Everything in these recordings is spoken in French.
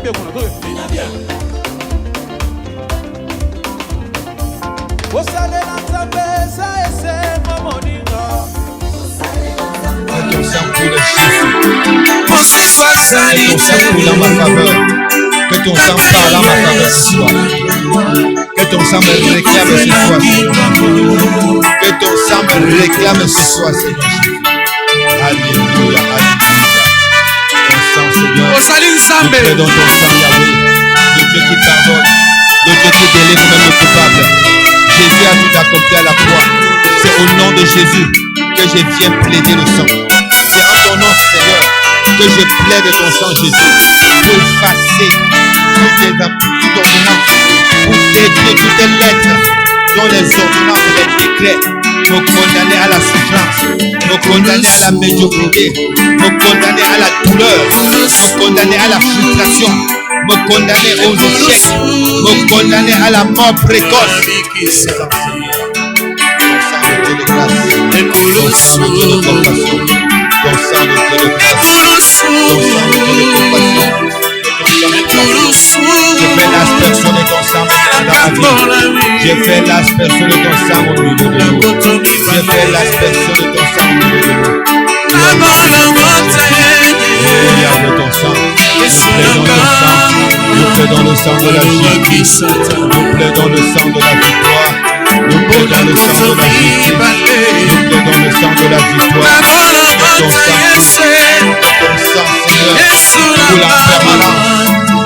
Que ton sang parle en ma faveur ce soir. Que ton sang me réclame ce soir. Que ton sang me réclame ce soir, Seigneur Jésus. Alléluia, alléluia. Ton sang, Seigneur. Nous plaidons ton sang, Yahweh. Le Dieu qui pardonne. Le Dieu qui délivre même le coupable. Jésus a tout accompli à la croix. C'est au nom de Jésus que je viens plaider le sang. C'est en ton nom, Seigneur, que je plaide ton sang, Jésus, pour effacer toutes les ordonnances, pour détruire toutes les lettres dont les ordonnances et les décrets me condamner à la souffrance, me condamner à la médiocrité, me condamner à la douleur, me condamner à la frustration, me condamner aux échecs, me condamner à la mort précoce. Ton sang de Dieu de grâce, ton sang de Dieu de compassion, ton sang de Dieu de grâce, ton sang de Dieu de compassion. Je fais l'aspersion de ton sang dans ma vie. Je fais l'aspersion de ton sang au milieu de nous. Je fais l'aspersion de ton sang au milieu de nous. Alléluia de ton sang. Nous plaidons le sang de la justice. Nous plaidons le sang de la victoire. Nous plaidons le sang de la justice. Nous plaidons le sang de la victoire. Ton sang, Seigneur, pour la permanence.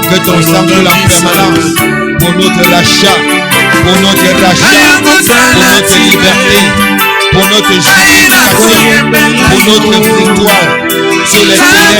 Que ton sang pour la permanence, pour notre rachat, pour notre liberté, pour notre justification, pour notre victoire sur les ténèbres.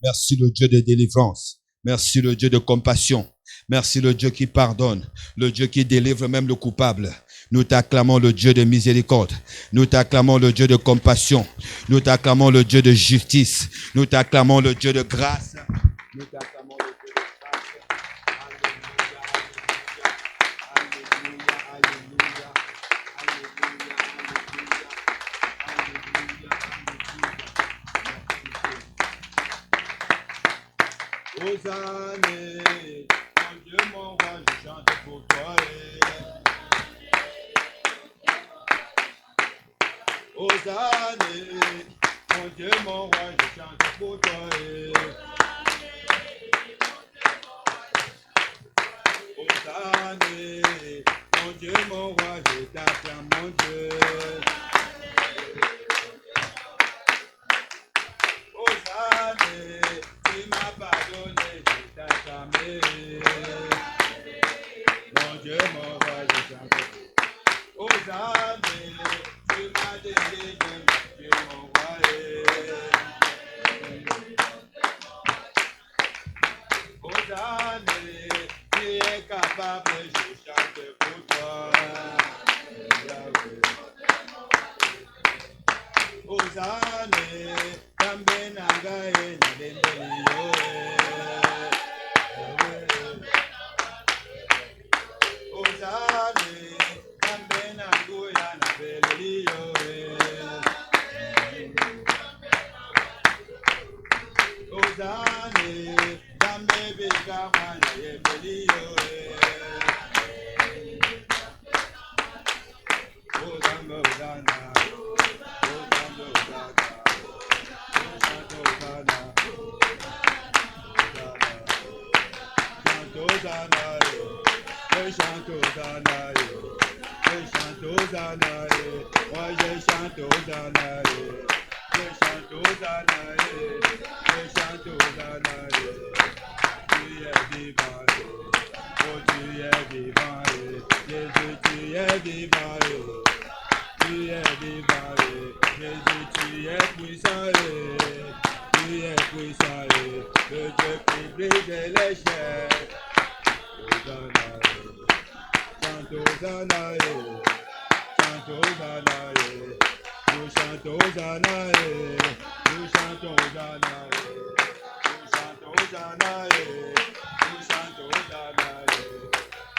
Merci le Dieu de délivrance. Merci le Dieu de compassion. Merci le Dieu qui pardonne. Le Dieu qui délivre même le coupable. Nous t'acclamons le Dieu de miséricorde. Nous t'acclamons le Dieu de compassion. Nous t'acclamons le Dieu de justice. Nous t'acclamons le Dieu de grâce. Nous t'acclamons le Dieu de grâce. Alléluia, Hosanna, mon Dieu, mon roi, je chante pour toi. Hosanna, mon Dieu, mon roi, je chante pour toi. Hosanna, mon Dieu, mon roi, je t'acclame, mon Dieu. Hosanna, tu m'as pardonné, je t'acclame. Mon Dieu, mon roi, je chante. Hosanna, tu m'as délivré, mon Dieu, mon roi. Hosanna, tu es capable, je chante pour toi. Hosanna, Tambe Nangae, Nalendeliyo. Hosanna, Tambe Nanguya, Nabeliyo. Hosanna, Tambe Bigama, Nayebeliyo. Hosanna, Hosanna. Hosanna, chante Hosanna, je chante Hosanna, moi je chante Hosanna, je chante Hosanna, je chante Hosanna, tu es vivant, oh tu es vivant, Jésus tu es vivant, tu es vivant, Jésus tu es puissant, tu es puissant, le Dieu qui brise les chaînes. Hosanna, chante Hosanna, chante Hosanna, nous chantons Hosanna, nous chantons Hosanna, nous chantons Hosanna, nous chantons Hosanna,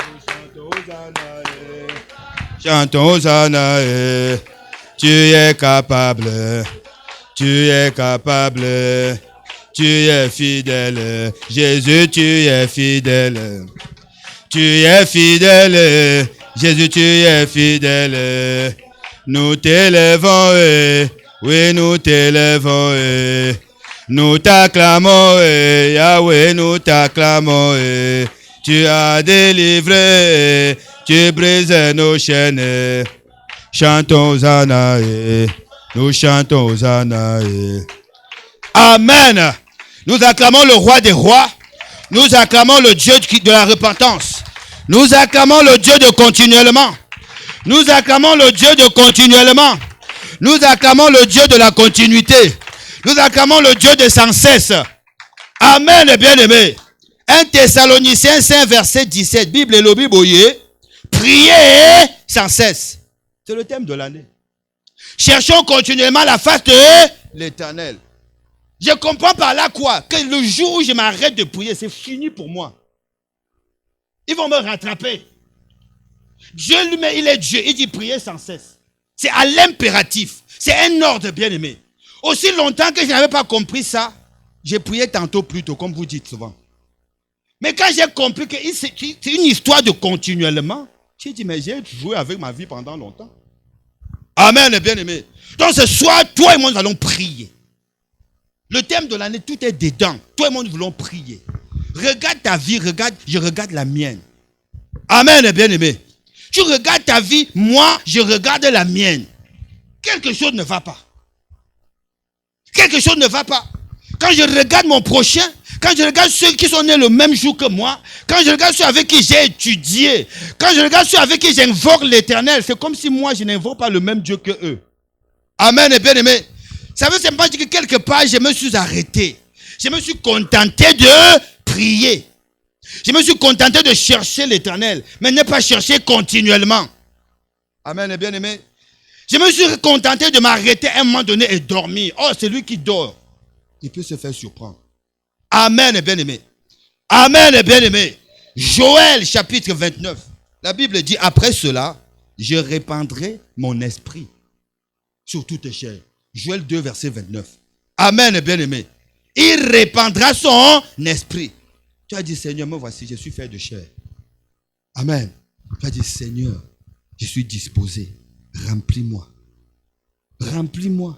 nous chantons Hosanna, chantons Hosanna, tu es capable, tu es capable, tu es fidèle, Jésus tu es fidèle. Tu es fidèle, Jésus, tu es fidèle. Nous t'élèvons, oui, nous t'élèvons, nous t'acclamons, Yahweh, nous t'acclamons. Tu as délivré, tu brises nos chaînes. Chantons Hosanna, nous chantons Hosanna. Amen. Nous acclamons le roi des rois. Nous acclamons le Dieu de la repentance. Nous acclamons le Dieu de continuellement. Nous acclamons le Dieu de continuellement. Nous acclamons le Dieu de la continuité. Nous acclamons le Dieu de sans cesse. Amen, bien-aimés. 1 Thessaloniciens 5, verset 17. Bible et lobby boyé. Priez sans cesse. C'est le thème de l'année. Cherchons continuellement la face de l'Éternel. Je comprends par là quoi? Que le jour où je m'arrête de prier, c'est fini pour moi. Ils vont me rattraper. Dieu lui-même, il est Dieu. Il dit prier sans cesse. C'est à l'impératif. C'est un ordre, bien-aimé. Aussi longtemps que je n'avais pas compris ça, j'ai prié tantôt plus tôt, comme vous dites souvent. Mais quand j'ai compris que c'est une histoire de continuellement, j'ai dit, mais j'ai joué avec ma vie pendant longtemps. Amen, bien-aimé. Donc ce soir, toi et moi, nous allons prier. Le thème de l'année, tout est dedans. Toi et moi, nous voulons prier. Regarde ta vie, je regarde la mienne. Amen, bien-aimé. Tu regardes ta vie, moi, je regarde la mienne. Quelque chose ne va pas. Quelque chose ne va pas. Quand je regarde mon prochain, quand je regarde ceux qui sont nés le même jour que moi, quand je regarde ceux avec qui j'ai étudié, quand je regarde ceux avec qui j'invoque l'Éternel, c'est comme si moi, je n'invoque pas le même Dieu que eux. Amen, bien-aimé. Ça veut simplement dire que quelque part, je me suis arrêté. Je me suis contenté de prier. Je me suis contenté de chercher l'Éternel, mais ne pas chercher continuellement. Amen, bien-aimé. Je me suis contenté de m'arrêter à un moment donné et dormir. Oh, c'est lui qui dort. Il peut se faire surprendre. Amen, bien-aimé. Amen, bien-aimé. Joël, chapitre 29. La Bible dit, après cela, je répandrai mon esprit sur toutes chairs. Joël 2, verset 29. Amen, bien-aimé. Il répandra son esprit. Tu as dit, Seigneur, me voici, je suis fait de chair. Amen. Tu as dit, Seigneur, je suis disposé. Remplis-moi. Remplis-moi.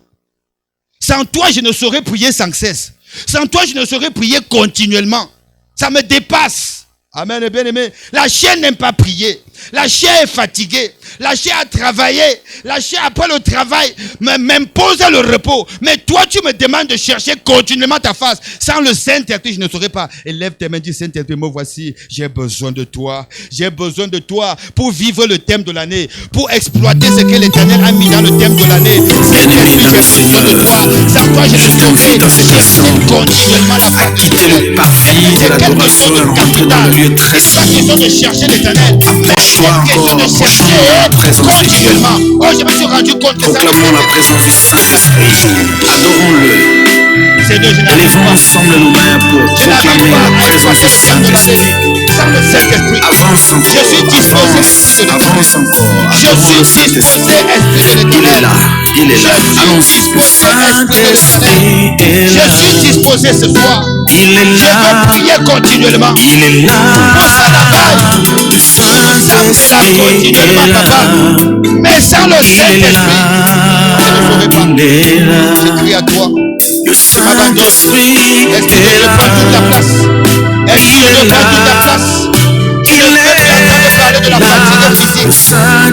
Sans toi, je ne saurais prier sans cesse. Sans toi, je ne saurais prier continuellement. Ça me dépasse. Amen, bien-aimé. La chair n'aime pas prier. La chair est fatiguée. La chair a travaillé. La chair, après le travail, m'impose le repos. Mais toi, tu me demandes de chercher continuellement ta face. Sans le Saint-Esprit, je ne saurais pas. Élève tes mains, dis Saint-Esprit, me voici. J'ai besoin de toi. J'ai besoin de toi pour vivre le thème de l'année. Pour exploiter ce que l'Éternel a mis dans le thème de l'année. Saint-Esprit, j'ai besoin de toi. Sans toi, je ne saurais chercher continuellement la face de Dieu. De l'adoration est rentrée dans le lieu très saint. De chercher l'Éternel. Approche-toi encore, approche-toi la présence de Dieu. Oh, je me suis rendu compte que ça Proclamons la présence du Saint-Esprit. Adorons-le. Élevons ensemble nos mains pour proclamer la présence du Saint-Esprit. Avance encore, avance encore. Adorons le Saint-Esprit. Il est là, il est là. Allons-y. Le Saint-Esprit est là. Je suis disposé ce soir. Il est là. Je veux prier continuellement. Il est là. Le Saint-Esprit est là. Mais sans le Saint-Esprit, je ne saurais pas. Il est là. Je crie à toi. Le Saint-Esprit est-ce que je veux prendre toute la place? Est-ce que je veux prendre toute la place? Je veux parler de la fatigue physique.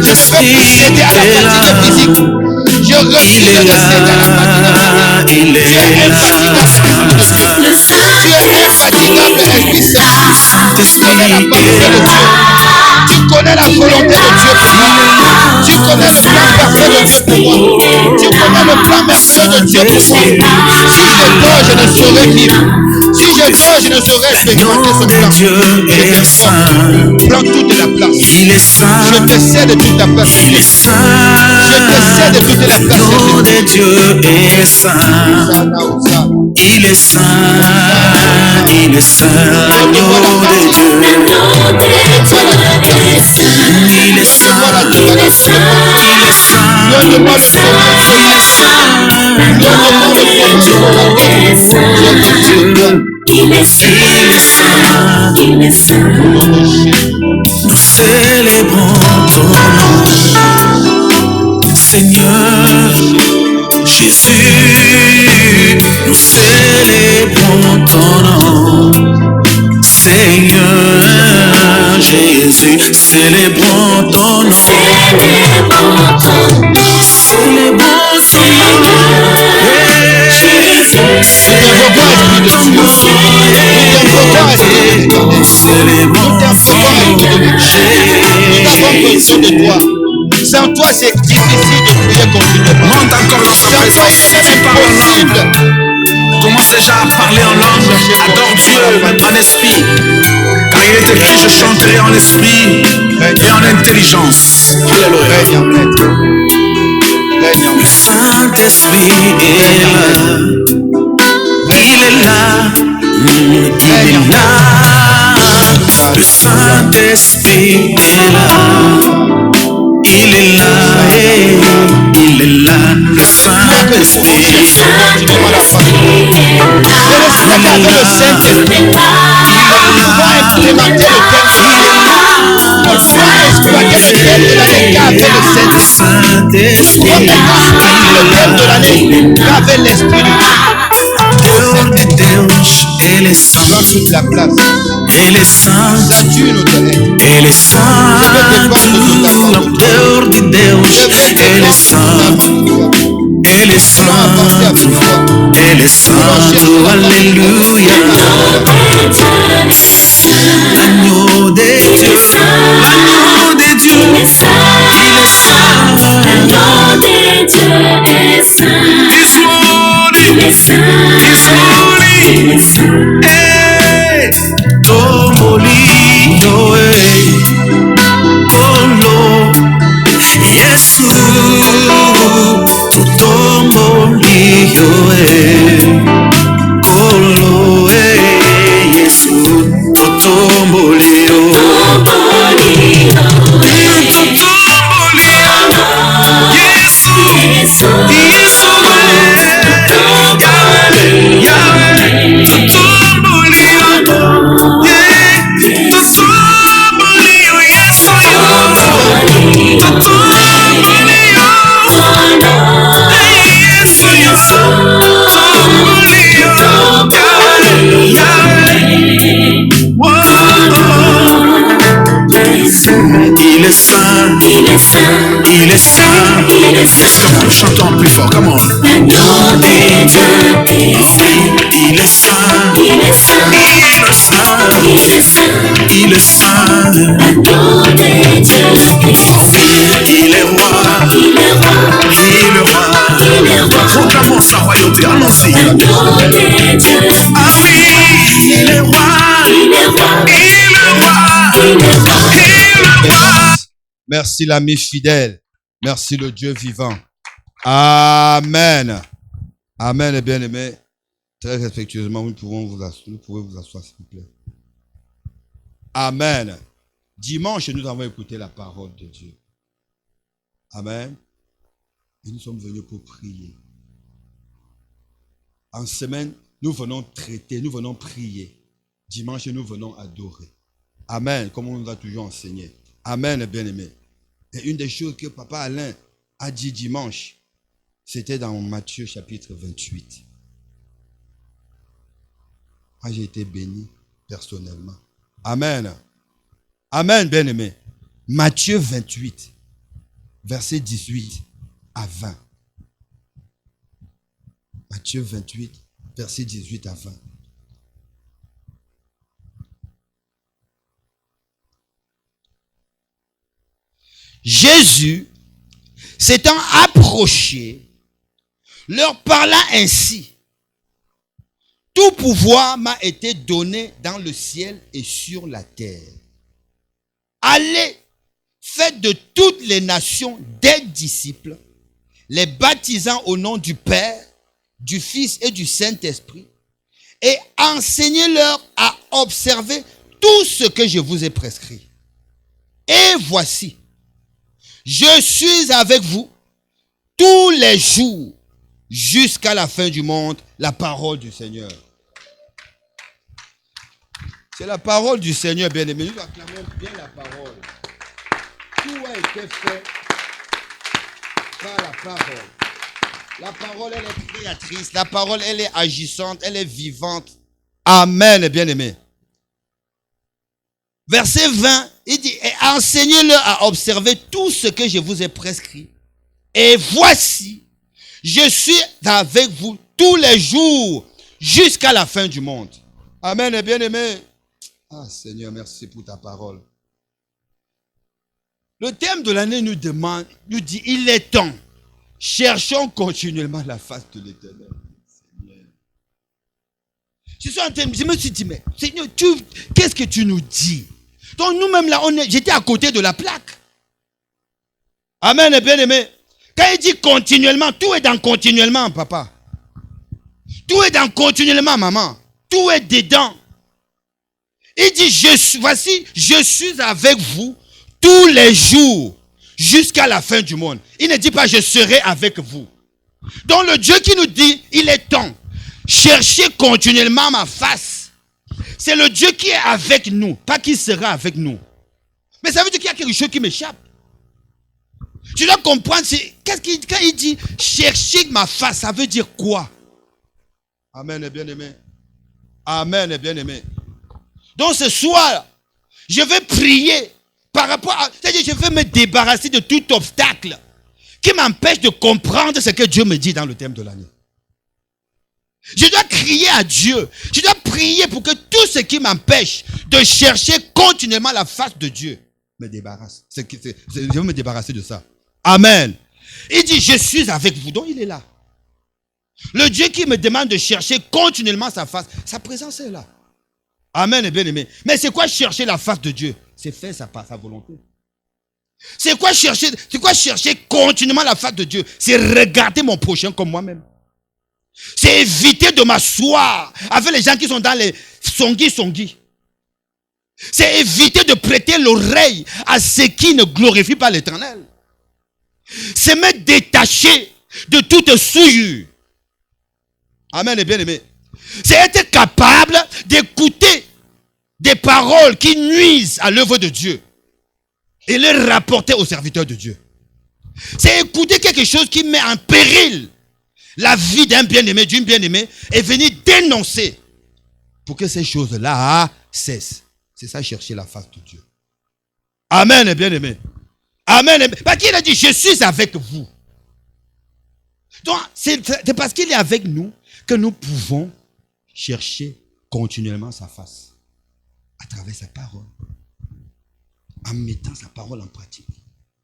Je ne veux plus céder à la fatigue physique. Je refuse de céder à la fatigue physique. Tu es infatigable, Esprit de Dieu. Tu es infatigable, Esprit Saint. Tu connais la volonté de Dieu. Tu connais la volonté de Dieu pour moi. Tu connais le plan parfait de Dieu pour moi. Tu connais le plan merveilleux de Dieu pour moi. Si je dors, je ne saurais vivre. Si je dors, je ne saurais expérimenter son plan. Je te saint. Prends toute la place. Il est saint. Je te cède toute la place. Il est saint. Je te cède toute la place. Nom de Dieu est saint. Il est saint. Il est saint. Nom de Dieu. Il est saint. Il est saint. Il est saint. Il est saint. Nous célébrons ton nom, Seigneur Jésus. Nous célébrons ton nom, Seigneur Jésus. Célébrons ton nom. Célébrons ton nom. Célébrons Seigneur Jésus. Célébrons ton nom. Célébrons Jésus. De toi. Sans toi, c'est difficile de prier continuellement. Monte encore dans sa présence. Tu parles en langue. Commence déjà à parler en langue. Adore Dieu, même en esprit. Car il est écrit, je chanterai en esprit et en intelligence. Alléluia. Le Saint-Esprit est là. Il est là. Il est là. Le Saint-Esprit est là. Il est là, il est là, le Saint-Esprit. Je ne sais pas qu'avec le Saint-Esprit, on va implémenter le thème. On doit exploiter le thème de l'année qu'avec le Saint-Esprit. On doit exploiter le thème de l'année qu'avec l'Esprit de Dieu. Elle est sainte. Prends toute la place. Elle est sainte. Elle est sainte. L'auteur de Deus. Elle est sainte. Elle est sainte. Elle est sainte. Alléluia. L'agneau de Dieu. L'agneau de Dieu. Il est saint. L'agneau de Dieu est saint. He's holy. He's holy. Hey. Tomoli yoe. Olo. Yesu. Tomoli yoe. Olo. Yesu. Tomoli yoe. Il est saint, il est saint, il est saint, il est saint. Come on, chantons plus fort, come on. L'agneau de Dieu est saint. Il est saint, il est saint, il est saint, il est saint, il est saint. L'agneau de Dieu est saint. Il est roi, il est roi, il est roi, il est roi. Proclamons sa royauté, allons-y. L'agneau de Dieu. Ah oui, il est roi, il est roi, il est roi, il est roi. Merci l'ami fidèle. Merci le Dieu vivant. Amen. Amen, bien-aimés. Très respectueusement, nous pouvez vous asseoir, s'il vous plaît. Amen. Dimanche, nous avons écouté la parole de Dieu. Amen. Et nous sommes venus pour prier. En semaine, nous venons traiter, nous venons prier. Dimanche, nous venons adorer. Amen, comme on nous a toujours enseigné. Amen, bien-aimé. Et une des choses que Papa Alain a dit dimanche, c'était dans Matthieu chapitre 28. Moi, j'ai été béni personnellement. Amen. Amen, bien-aimé. Matthieu 28, verset 18 à 20. Matthieu 28, verset 18 à 20. Jésus, s'étant approché, leur parla ainsi. Tout pouvoir m'a été donné dans le ciel et sur la terre. Allez, faites de toutes les nations des disciples, les baptisant au nom du Père, du Fils et du Saint-Esprit, et enseignez-leur à observer tout ce que je vous ai prescrit. Et voici, je suis avec vous tous les jours jusqu'à la fin du monde. La parole du Seigneur. C'est la parole du Seigneur, bien-aimé. Nous acclamons bien la parole. Tout a été fait par la parole. La parole, elle est créatrice. La parole, elle est agissante. Elle est vivante. Amen, bien-aimé. Verset 20, il dit, et enseignez-leur à observer tout ce que je vous ai prescrit. Et voici, je suis avec vous tous les jours jusqu'à la fin du monde. Amen, bien-aimé. Ah, Seigneur, merci pour ta parole. Le thème de l'année nous demande, nous dit, il est temps. Cherchons continuellement la face de l'Éternel. Seigneur. Je me suis dit, mais Seigneur, qu'est-ce que tu nous dis? Donc nous-mêmes là, j'étais à côté de la plaque. Amen, bien-aimé. Quand il dit continuellement, tout est dans continuellement, papa. Tout est dans continuellement, maman. Tout est dedans. Il dit, voici, je suis avec vous tous les jours jusqu'à la fin du monde. Il ne dit pas, je serai avec vous. Donc le Dieu qui nous dit, il est temps. Cherchez continuellement ma face. C'est le Dieu qui est avec nous, pas qui sera avec nous. Mais ça veut dire qu'il y a quelque chose qui m'échappe. Je dois comprendre, quand il dit chercher ma face, ça veut dire quoi? Amen, bien-aimé. Amen, bien-aimé. Donc ce soir, je vais prier par rapport à... C'est-à-dire, je vais me débarrasser de tout obstacle qui m'empêche de comprendre ce que Dieu me dit dans le thème de l'année. Je dois crier à Dieu. Je dois prier pour que tout ce qui m'empêche de chercher continuellement la face de Dieu me débarrasse. Je vais me débarrasser de ça. Amen. Il dit, je suis avec vous. Donc il est là. Le Dieu qui me demande de chercher continuellement sa face, sa présence est là. Amen, bien-aimé. Mais c'est quoi chercher la face de Dieu? C'est faire sa volonté. C'est quoi chercher continuellement la face de Dieu? C'est regarder mon prochain comme moi-même. C'est éviter de m'asseoir avec les gens qui sont dans les songi. C'est éviter de prêter l'oreille à ceux qui ne glorifient pas l'Éternel. C'est me détacher de toute souillure. Amen, bien-aimé. C'est être capable d'écouter des paroles qui nuisent à l'œuvre de Dieu et les rapporter aux serviteurs de Dieu. C'est écouter quelque chose qui met en péril la vie d'un bien-aimé, d'une bien-aimée, et venir dénoncer pour que ces choses-là cessent. C'est ça, chercher la face de Dieu. Amen, bien-aimé. Amen. Parce qu'il a dit, je suis avec vous. Donc, c'est parce qu'il est avec nous que nous pouvons chercher continuellement sa face à travers sa parole, en mettant sa parole en pratique.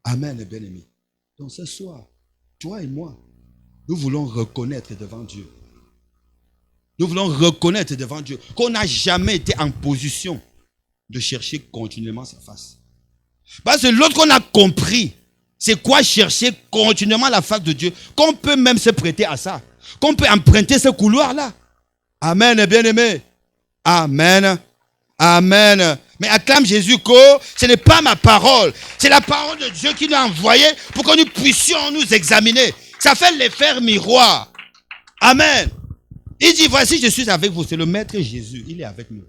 Amen, bien-aimé. Donc, ce soir, toi et moi, nous voulons reconnaître devant Dieu. Nous voulons reconnaître devant Dieu qu'on n'a jamais été en position de chercher continuellement sa face. Parce que lorsqu'on a compris c'est quoi chercher continuellement la face de Dieu, qu'on peut même se prêter à ça, qu'on peut emprunter ce couloir-là. Amen, bien-aimé. Amen. Amen. Mais acclame Jésus que ce n'est pas ma parole, c'est la parole de Dieu qui nous a envoyé pour que nous puissions nous examiner. Ça fait l'effet miroir. Amen. Il dit, voici, je suis avec vous. C'est le Maître Jésus. Il est avec nous.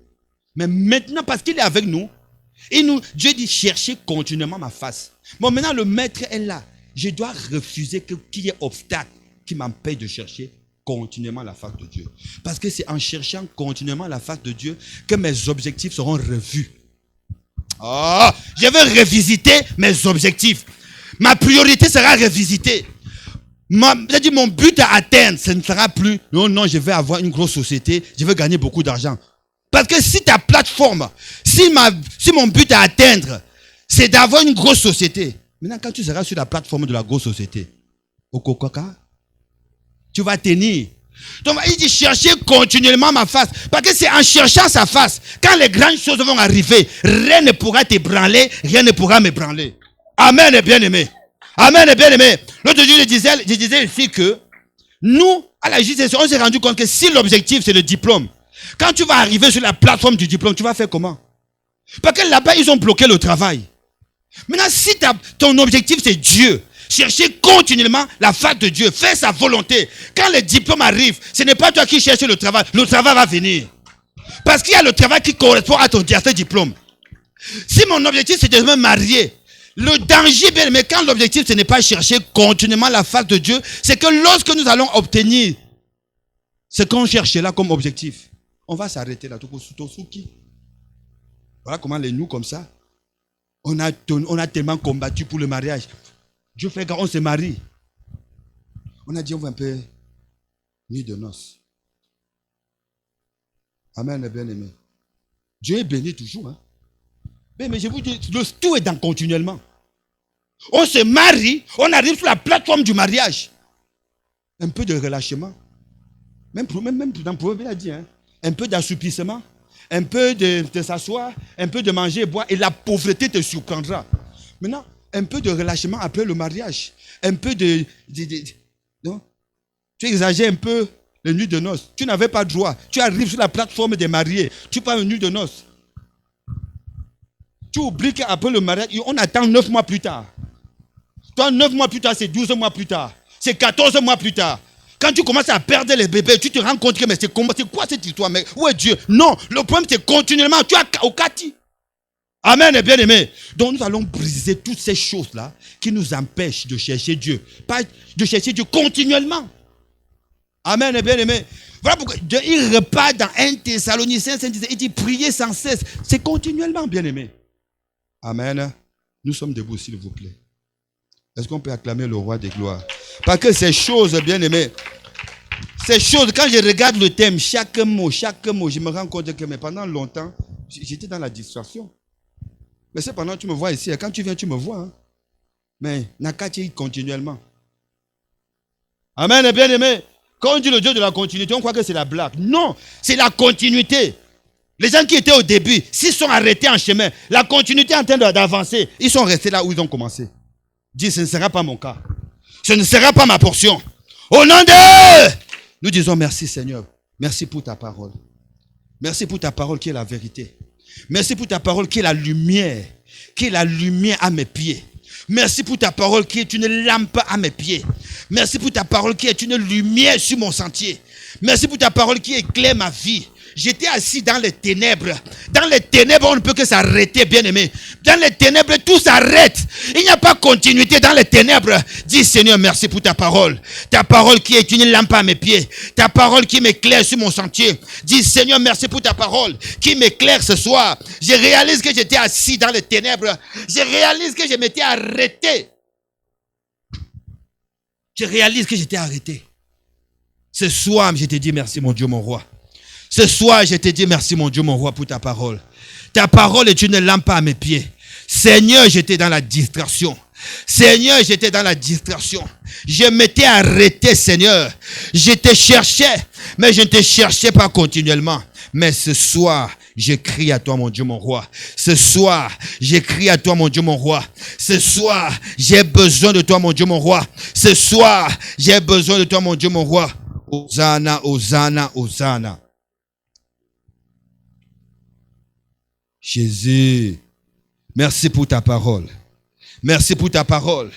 Mais maintenant, parce qu'il est avec nous, Dieu dit, cherchez continuellement ma face. Bon, maintenant, le Maître est là. Je dois refuser qu'il y ait obstacle qui m'empêche de chercher continuellement la face de Dieu. Parce que c'est en cherchant continuellement la face de Dieu que mes objectifs seront revus. Oh, je vais revisiter mes objectifs. Ma priorité sera revisitée. C'est-à-dire mon but à atteindre, ce ne sera plus, non, je vais avoir une grosse société, je vais gagner beaucoup d'argent. Parce que si ta plateforme, si mon but à atteindre, c'est d'avoir une grosse société, maintenant quand tu seras sur la plateforme de la grosse société, au Coca, tu vas tenir. Donc il dit chercher continuellement ma face. Parce que c'est en cherchant sa face, quand les grandes choses vont arriver, rien ne pourra t'ébranler, rien ne pourra m'ébranler. Amen, bien-aimé. Amen, bien-aimé. L'autre jour, je disais ici que nous, à la justice, on s'est rendu compte que si l'objectif c'est le diplôme, quand tu vas arriver sur la plateforme du diplôme, tu vas faire comment? Parce que là-bas, ils ont bloqué le travail. Maintenant, si ton objectif c'est Dieu, chercher continuellement la face de Dieu, faire sa volonté. Quand le diplôme arrive, ce n'est pas toi qui cherches le travail va venir. Parce qu'il y a le travail qui correspond à ce diplôme. Si mon objectif c'est de me marier, le danger, bien, mais quand l'objectif ce n'est pas chercher continuellement la face de Dieu, c'est que lorsque nous allons obtenir ce qu'on cherche là comme objectif, on va s'arrêter là. Voilà comment les nous comme ça, on a tellement combattu pour le mariage. Dieu fait qu'on se marie. On a dit on va un peu nuit de noces. Amen, bien aimé. Dieu est béni toujours. Hein? Mais je vous dis, tout est dans continuellement. On se marie, on arrive sur la plateforme du mariage. Un peu de relâchement. Même dans le proverbe, il a dit, hein? Un peu d'assoupissement, un peu de s'asseoir, un peu de manger et boire, et la pauvreté te surprendra. Maintenant, un peu de relâchement après le mariage. Un peu non? Tu exagères un peu les nuits de noces. Tu n'avais pas de joie. Tu arrives sur la plateforme des mariés. Tu parles une nuit de noces. Tu oublies qu'après le mariage, on attend 9 mois plus tard. Toi, 9 mois plus tard, c'est 12 mois plus tard. C'est 14 mois plus tard. Quand tu commences à perdre les bébés, tu te rends compte que mais c'est quoi cette histoire? Mais où est Dieu? Non, le problème c'est continuellement. Tu as au Kati. Amen, bien aimé. Donc nous allons briser toutes ces choses-là qui nous empêchent de chercher Dieu. Pas de chercher Dieu continuellement. Amen, bien aimé. Voilà pourquoi il repart dans 1 Thessaloniciens, il dit priez sans cesse. C'est continuellement, bien aimé. Amen. Nous sommes debout, s'il vous plaît. Est-ce qu'on peut acclamer le roi des gloires? Parce que ces choses, bien aimé, ces choses, quand je regarde le thème, chaque mot, je me rends compte que mais pendant longtemps, j'étais dans la distraction. Mais c'est pendant que tu me vois ici. Quand tu viens, tu me vois. Hein? Mais Nakati continuellement. Amen, bien aimé. Quand on dit le Dieu de la continuité, on croit que c'est la blague. Non, c'est la continuité. Les gens qui étaient au début, s'ils sont arrêtés en chemin, la continuité est en train d'avancer. Ils sont restés là où ils ont commencé. Dis, ce ne sera pas mon cas. Ce ne sera pas ma portion. Au nom de... Nous disons merci Seigneur. Merci pour ta parole. Merci pour ta parole qui est la vérité. Merci pour ta parole qui est la lumière. Qui est la lumière à mes pieds. Merci pour ta parole qui est une lampe à mes pieds. Merci pour ta parole qui est une lumière sur mon sentier. Merci pour ta parole qui éclaire ma vie. J'étais assis dans les ténèbres. Dans les ténèbres, on ne peut que s'arrêter, bien-aimé. Dans les ténèbres, tout s'arrête. Il n'y a pas continuité dans les ténèbres. Dis Seigneur, merci pour ta parole. Ta parole qui est une lampe à mes pieds. Ta parole qui m'éclaire sur mon sentier. Dis Seigneur, merci pour ta parole qui m'éclaire ce soir. Je réalise que j'étais assis dans les ténèbres. Je réalise que je m'étais arrêté. Je réalise que j'étais arrêté. Ce soir, je te dis merci, mon Dieu, mon roi. Ce soir, je te dis merci, mon Dieu, mon roi, pour ta parole. Ta parole est une lampe à mes pieds. Seigneur, j'étais dans la distraction. Seigneur, j'étais dans la distraction. Je m'étais arrêté, Seigneur. Je te cherchais, mais je ne te cherchais pas continuellement. Mais ce soir, je crie à toi, mon Dieu, mon roi. Ce soir, je crie à toi, mon Dieu, mon roi. Ce soir, j'ai besoin de toi, mon Dieu, mon roi. Ce soir, j'ai besoin de toi, mon Dieu, mon roi. Hosanna, Hosanna, Hosanna. Jésus, merci pour ta parole. Merci pour ta parole.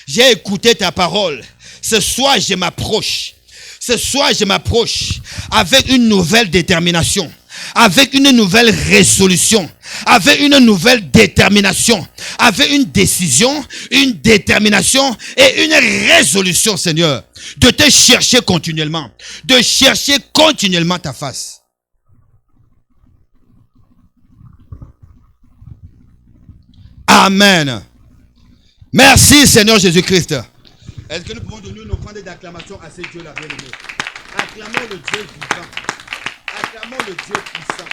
J'ai écouté ta parole. Ce soir, je m'approche. Ce soir, je m'approche avec une nouvelle détermination, avec une nouvelle résolution, avec une nouvelle détermination, avec une décision, une détermination et une résolution, Seigneur, de te chercher continuellement, de chercher continuellement ta face. Amen. Merci Seigneur Jésus-Christ. Est-ce que nous pouvons donner une offrande d'acclamation à ce Dieu-là, bien-aimé? Acclamons le Dieu vivant. Acclamons le Dieu puissant.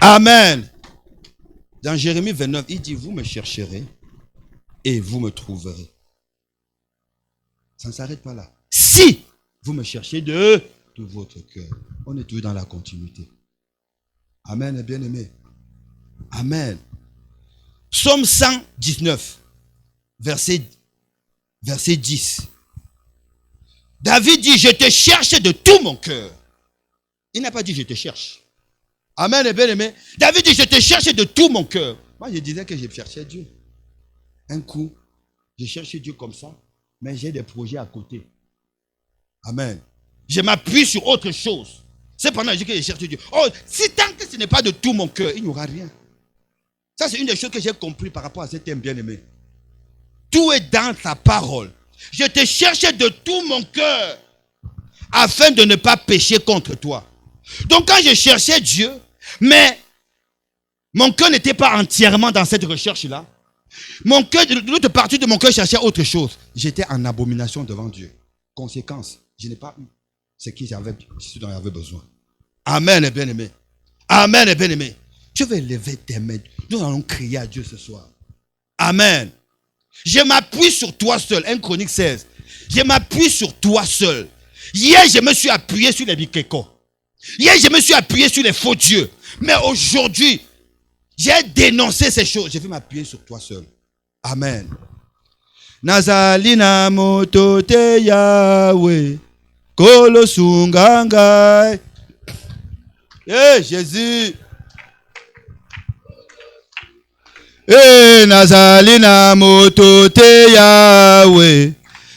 Amen. Dans Jérémie 29, il dit, vous me chercherez et vous me trouverez. Ça ne s'arrête pas là. Si vous me cherchez de tout votre cœur. On est toujours dans la continuité. Amen, bien-aimé. Amen. Psaume 119, verset 10. David dit, je te cherche de tout mon cœur. Il n'a pas dit, je te cherche. Amen, bien-aimé. David dit, je te cherche de tout mon cœur. Moi, je disais que je cherchais Dieu. Un coup, je cherchais Dieu comme ça, mais j'ai des projets à côté. Amen. Je m'appuie sur autre chose. C'est pendant que je cherche Dieu. Oh, si tant que ce n'est pas de tout mon cœur, il n'y aura rien. Ça, c'est une des choses que j'ai compris par rapport à cet thème bien-aimé. Tout est dans ta parole. Je te cherchais de tout mon cœur afin de ne pas pécher contre toi. Donc, quand je cherchais Dieu, mais mon cœur n'était pas entièrement dans cette recherche-là. Mon cœur, de l'autre partie de mon cœur cherchait autre chose. J'étais en abomination devant Dieu. Conséquence, je n'ai pas eu ce dont j'avais besoin. Amen, bien-aimé. Amen, bien-aimé. Je vais lever tes mains. Nous allons crier à Dieu ce soir. Amen. Je m'appuie sur toi seul. 1 Chronique 16. Je m'appuie sur toi seul. Hier, je me suis appuyé sur les bikeko. Hier, je me suis appuyé sur les faux dieux. Mais aujourd'hui, j'ai dénoncé ces choses. Je vais m'appuyer sur toi seul. Amen. Nazalina moto te Yahweh. Kolo sungangai. Eh, Jésus. Eh, Nazalina moto te Yahweh.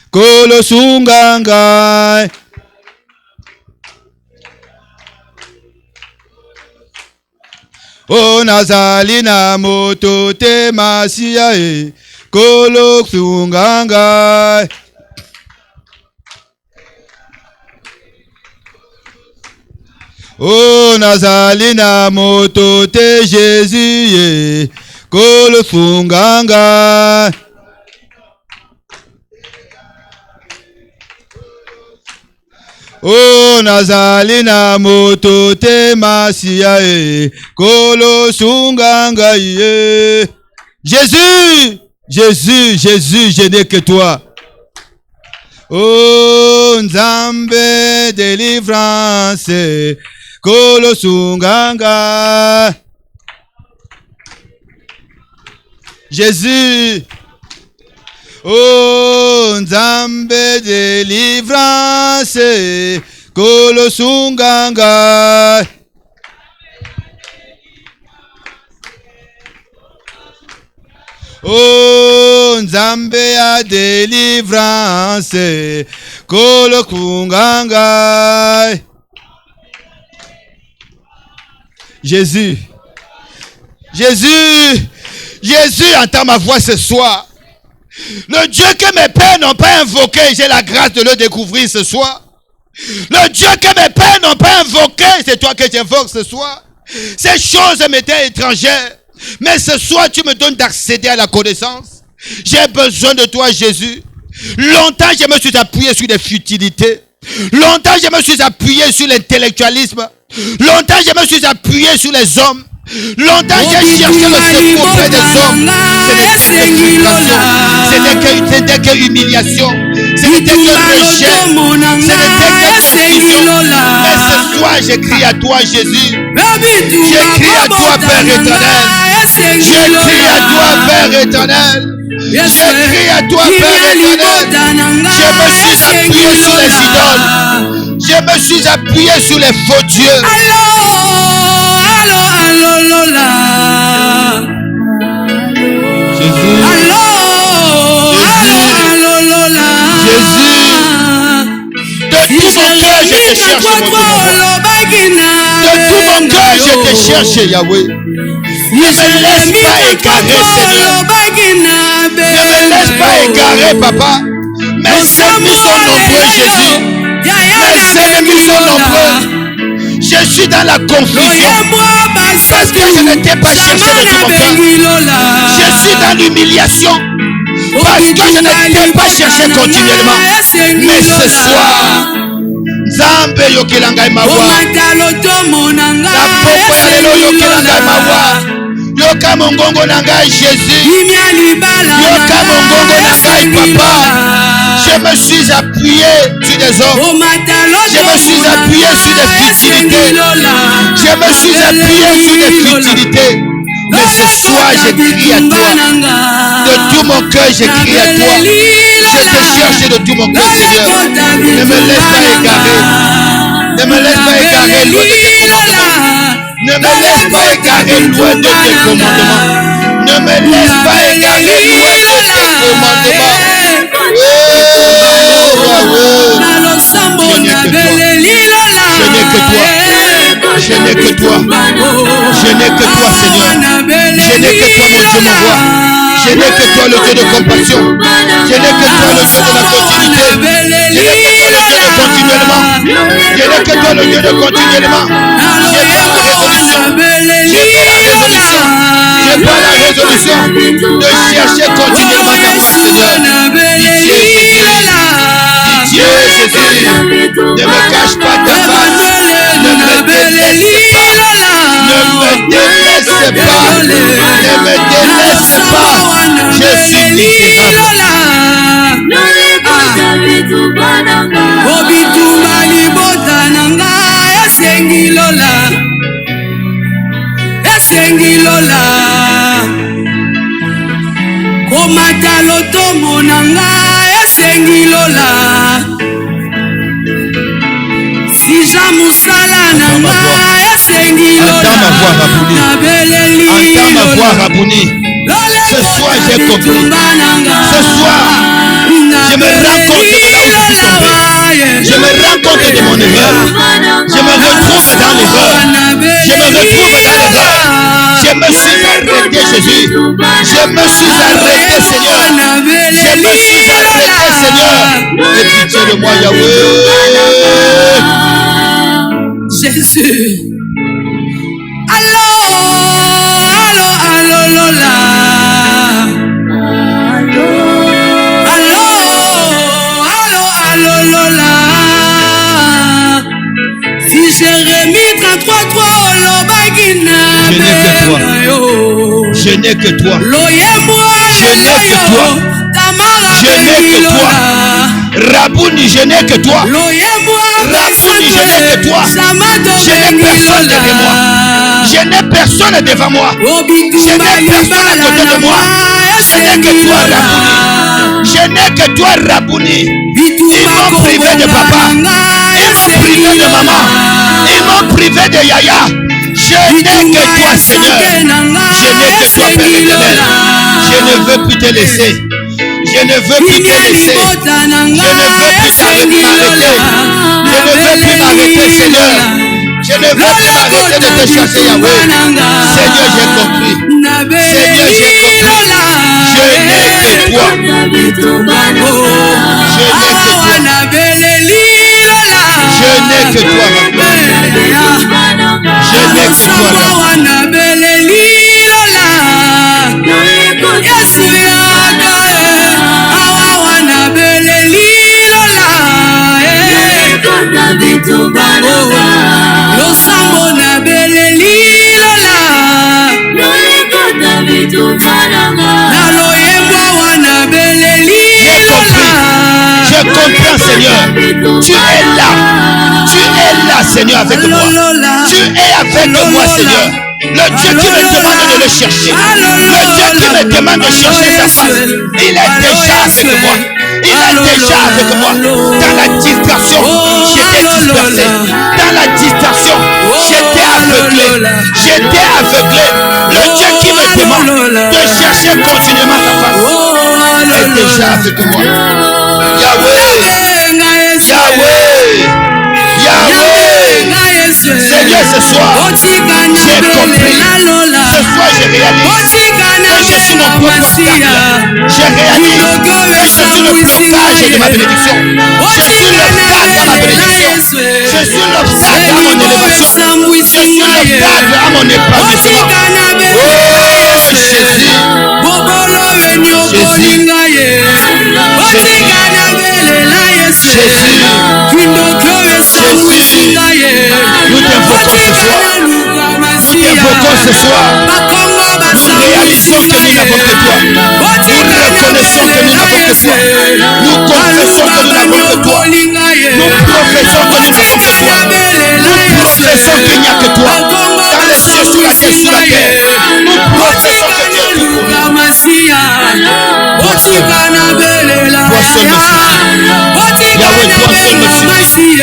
Kolo sungangai. Oh, Nazalina moto te masia e. Kolo sungangai. Oh, Nazalina moto te Jésus, kolo funganga. Oh, Nazalina moto te masia, kolo sunganga. Jésus, Jésus, Jésus, je n'ai que toi. Oh, Nzambe délivrance. Kolo sunganga. Jésus. Oh, Nzambe délivrance. Kolo sunganga. Oh, Nzambe a délivrance. Kolo sunganga. Jésus, Jésus, Jésus, entend ma voix ce soir. Le Dieu que mes pères n'ont pas invoqué, j'ai la grâce de le découvrir ce soir. Le Dieu que mes pères n'ont pas invoqué, c'est toi que j'invoque ce soir. Ces choses m'étaient étrangères, mais ce soir tu me donnes d'accéder à la connaissance. J'ai besoin de toi, Jésus. Longtemps je me suis appuyé sur les futilités. Longtemps je me suis appuyé sur l'intellectualisme. Longtemps je me suis appuyé sur les hommes. Longtemps j'ai cherché le secours auprès des hommes. Ce n'était que humiliation. Ce n'était que rejet. Ce n'était que confusion. Mais ce soir j'écris à toi, Jésus. J'écris à toi, Père éternel. J'écris à toi, Père éternel. J'écris à toi, Père éternel. Je me suis appuyé sur les idoles. Je me suis appuyé sur les faux dieux. Jésus. Jésus. De tout mon cœur, je te cherche, mon Dieu. De tout mon cœur, je te cherche, Yahweh. Ne me laisse pas égarer, Seigneur. Ne me laisse pas égarer, Papa. Mes ennemis sont nombreux, Jésus. Mes ennemis sont nombreux. Je suis dans la confusion. Parce que je n'étais pas cherché de tout mon cœur. Je suis dans l'humiliation. Parce que je n'étais pas cherché continuellement. Mais ce soir, Nzambe yokelangai mawa. La poko ya lelo yokelangai mawa. Yoka mongongo nangai Jésus. Yoka mongongo nangai Papa. Je me suis appuyé sur des hommes. Je me suis appuyé sur des futilités. Je me suis appuyé sur des futilités. Mais ce soir, je crie à toi. De tout mon cœur, je crie à toi. Je te cherche de tout mon cœur, Seigneur. Ne me laisse pas égarer. Ne me laisse pas égarer loin de tes commandements. Ne me laisse pas égarer loin de tes commandements. Ne me laisse pas égarer loin de tes commandements. Je n'ai que toi. Je n'ai que toi. Je n'ai que toi, Seigneur. Je n'ai que toi, mon Dieu, mon roi. Je n'ai que toi, le Dieu de compassion. Je n'ai que toi, le Dieu de la continuité. Je n'ai que toi, le Dieu de continuellement. Je n'ai que toi, le Dieu de continuellement. J'ai pas la résolution. J'ai pas la résolution. J'ai pas la résolution de chercher continuellement ta face, Seigneur. Pitié, Jésus. Ne me cache pas ta face. Ne me délaisse pas. Ne me délaisse pas. Ne me délaisse pas. Je suis misérable. Komata lotomo nanga esengi lola. Si jamusala nanga esengi lola. Entends ma voix, Rabouni. Ce soir, j'ai compris. Ce soir, je me rends compte de là où je suis tombé. Je me rends compte de mon erreur. Je me retrouve dans l'erreur. Je me retrouve dans l'erreur. Je me suis arrêté, Jésus. Je me suis arrêté, Seigneur. Je me suis arrêté, Seigneur. Et pitié de moi, Yahweh. Jésus. Allô, allô, allô, Lola. Allô, allô, allô, Lola. Si j'ai remis 33 le bagina. Je n'ai que toi. Je n'ai que toi. Je n'ai que toi. Rabouni, je n'ai que toi. Rabouni, je n'ai que toi. Je n'ai personne derrière moi. Je n'ai personne devant moi. Je n'ai personne à côté de moi. Je n'ai que toi, Rabouni. Je n'ai que toi, Rabouni. Ils m'ont privé de papa. Ils m'ont privé de maman. Ils m'ont privé de Yaya. Je n'ai que toi, Seigneur. Je n'ai que toi, Père éternel. Je ne veux plus te laisser. Je ne veux plus te laisser. Je ne veux plus m'arrêter. Je ne veux plus m'arrêter, Seigneur. Je ne veux plus m'arrêter de te chercher, Yahweh. Seigneur, j'ai compris. Seigneur, j'ai compris. Je n'ai que toi. Je n'ai que toi. Je n'ai que toi, je n'ai que toi, Je comprends, Seigneur. Tu es là. Tu es là, Seigneur, avec moi. Tu es avec moi, Seigneur. Le Dieu qui me demande de le chercher. Le Dieu qui me demande de chercher sa face. Il est déjà avec moi. Il est déjà avec moi. Dans la distraction, j'étais dispersé. Dans la distraction, j'étais aveuglé. J'étais aveuglé. Le Dieu qui me demande de chercher continuellement sa face est déjà avec moi. Yahweh, Yahweh, Yahweh. Seigneur, ce soir, j'ai compris. Ce soir, j'ai réalisé que je suis mon propre obstacle. J'ai réalisé que je suis le blocage de ma bénédiction. Je suis le phare de ma bénédiction. Je suis l'obstacle à mon élévation. Je suis l'obstacle à mon épanouissement. Oh Jésus. Jésus. Nous t'invoquons ce soir. Nous t'invoquons ce soir. Nous réalisons que nous n'avons que toi. Nous reconnaissons que nous n'avons que toi. Nous confessons que nous n'avons que toi. Nous professons que nous n'avons que toi. Nous professons qu'il n'y a que toi. Dans les cieux, sur la terre, sur la terre. Nous professons que Dieu est tout pour nous. Toi seul. Toi seul me suffit. Yahweh, toi seul me suffit.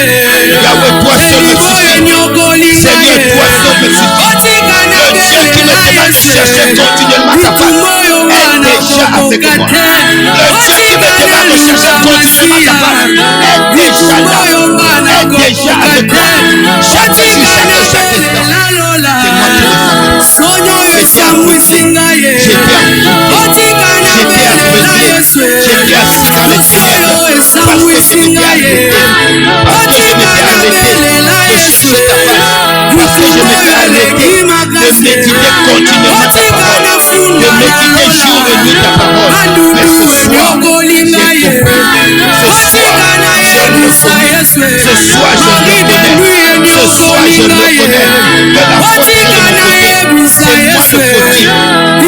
Yahweh, toi seul me suffit. Seigneur, toi seul me suffit. Le Dieu qui me demande de chercher continuellement sa face est déjà avec moi. Le Dieu qui me demande de chercher continuellement sa face est déjà là. Est déjà avec moi. Chaque jour, chaque instant. C'est moi qui le savais. J'étais à côté. J'étais assis dans le ciel. Parce que je m'étais arrêté. Parce que je m'étais arrêté de chercher ta face. Parce que je m'étais arrêté de méditer continuellement ta parole. De méditer jour et nuit ta parole. Mais ce soir, j'ai compris. Ce soir, je reconnais. Ce soir, je reconnais que la faute est de mon côté.